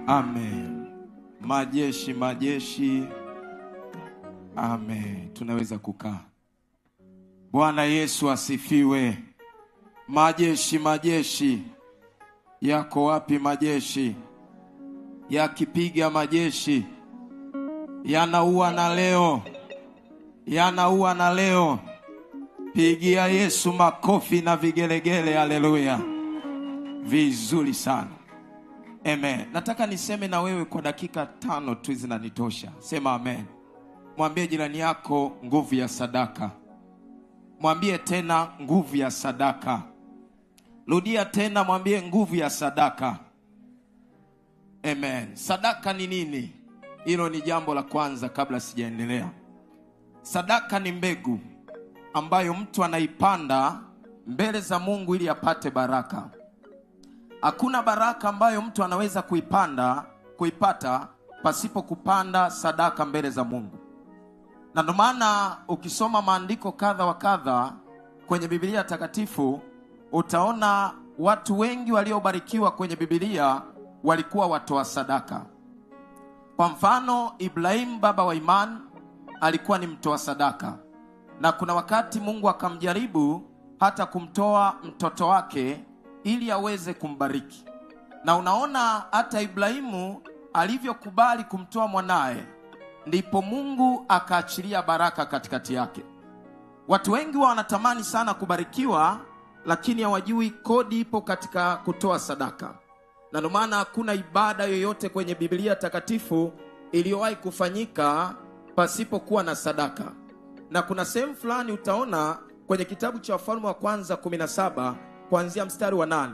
Amen. Majeshi, majeshi. Amen. Tunaweza kukaa. Bwana Yesu asifiwe. Majeshi, majeshi. Yako wapi majeshi? Yakipiga majeshi. Yanaua na leo. Yanaua na leo. Pigia Yesu makofi na vigelegele. Haleluya. Vizuri sana. Amen. Nataka niseme na wewe kwa dakika 5 tu zinanitosha. Sema amen. Mwambie jirani yako nguvu ya sadaka. Mwambie tena nguvu ya sadaka. Rudia tena, mwambie nguvu ya sadaka. Amen. Sadaka ni nini? Hilo ni jambo la kwanza kabla sijaendelea. Sadaka ni mbegu ambayo mtu anaipanda mbele za Mungu ili apate baraka. Hakuna baraka ambayo mtu anaweza kuipata pasipo kupanda sadaka mbele za Mungu. Na ndio maana ukisoma maandiko kadha wa kadha kwenye Biblia takatifu, utaona watu wengi waliobarikiwa kwenye Biblia walikuwa watoa sadaka. Kwa mfano, Ibrahim baba wa imani alikuwa ni mtoa sadaka. Na kuna wakati Mungu akamjaribu hata kumtoa mtoto wake ili aweze kumbariki. Na unaona hata Ibrahimu alivyokubali kumtoa mwanae, ndipo Mungu akaachilia baraka katikati yake. Watu wengi wanatamani sana kubarikiwa, lakini hawajui kodi ipo katika kutoa sadaka. Na ndio maana hakuna ibada yoyote kwenye Biblia takatifu iliyowahi kufanyika pasipokuwa na sadaka. Na kuna sehemu fulani utaona kwenye kitabu cha Wafalme wa kwanza 17 kuanzia mstari wa 8.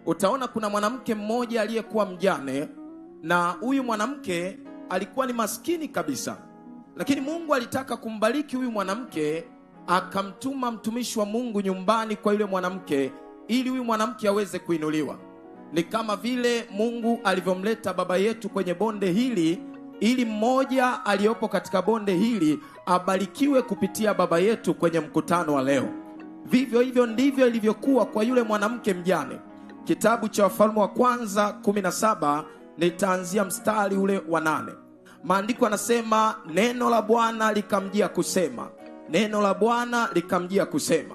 Utaona kuna mwanamke mmoja aliyekuwa mjane, na huyu mwanamke alikuwa ni maskini kabisa. Lakini Mungu alitaka kumbariki huyu mwanamke, akamtuma mtumishi wa Mungu nyumbani kwa yule mwanamke ili huyu mwanamke aweze kuinuliwa. Ni kama vile Mungu alivyomleta baba yetu kwenye bonde hili ili mmoja aliyopo katika bonde hili abarikiwe kupitia baba yetu kwenye mkutano wa leo. Vivyo hivyo ndivyo ilivyokuwa kwa yule mwanamke mjane. Kitabu cha Wafalme wa kwanza 17 nitaanzia mstari ule wa 8. Maandiko yanasema, neno la Bwana likamjia kusema, neno la Bwana likamjia kusema,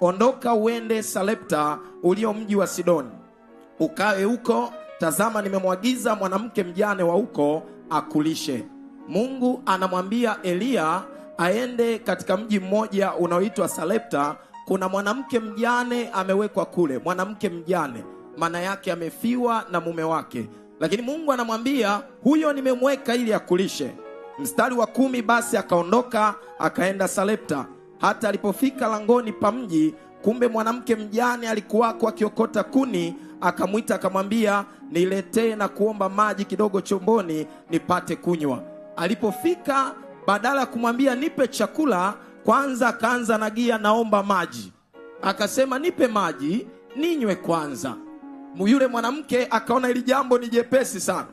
ondoka uende Sarepta ulio mji wa Sidoni, ukae huko. Tazama, nimemwagiza mwanamke mjane wa huko akulishe. Mungu anamwambia Eliya aende katika mji mmoja unaoitwa Sarepta. Kuna mwanamke mjane amewekwa kule. Mwanamke mjane maana yake amefiwa na mume wake, lakini Mungu anamwambia huyo nimemweka ili akulishe. Mstari wa 10, basi akaondoka akaenda Sarepta. Hata alipofika langoni pa mji, kumbe mwanamke mjane alikuwako akiokota kuni. Akamwita akamwambia, niletee na kuomba maji kidogo chomboni nipate kunywa. Alipofika, badala ya kumwambia nipe chakula, kwanza akaanza nagia naomba maji. Akasema nipe maji ninywe kwanza. Yule mwanamke akaona hili jambo ni jepesi sana.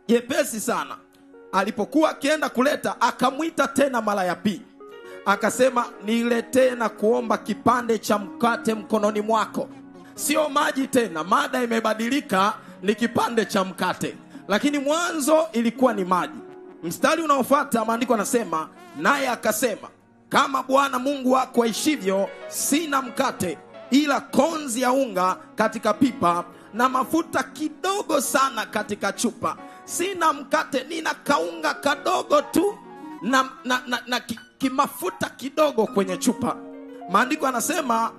Jepesi sana. Alipokuwa akienda kuleta, akamwita tena mara ya pili. Akasema niletee na kuomba kipande cha mkate mkononi mwako. Sio maji tena, mada imebadilika, ni kipande cha mkate. Lakini mwanzo ilikuwa ni maji. Mstari unaofuata maandiko yanasema, naye akasema, kama Bwana Mungu wako aishivyo, sina mkate ila konzi ya unga katika pipa na mafuta kidogo sana katika chupa. Sina mkate, nina kaunga kadogo tu na kimafuta kidogo kwenye chupa. Maandiko yanasema,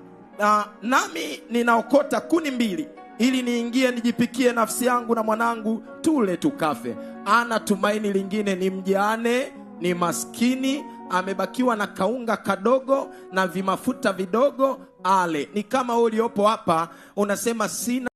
nami ninaokota kuni 2 ili niingie nijipikie nafsi yangu na mwanangu tule tukafe. Ana tumaini lingine, ni mjane, ni maskini, amebakiwa na kaunga kadogo na vimafuta vidogo ale. Ni kama wewe uliopo hapa unasema sina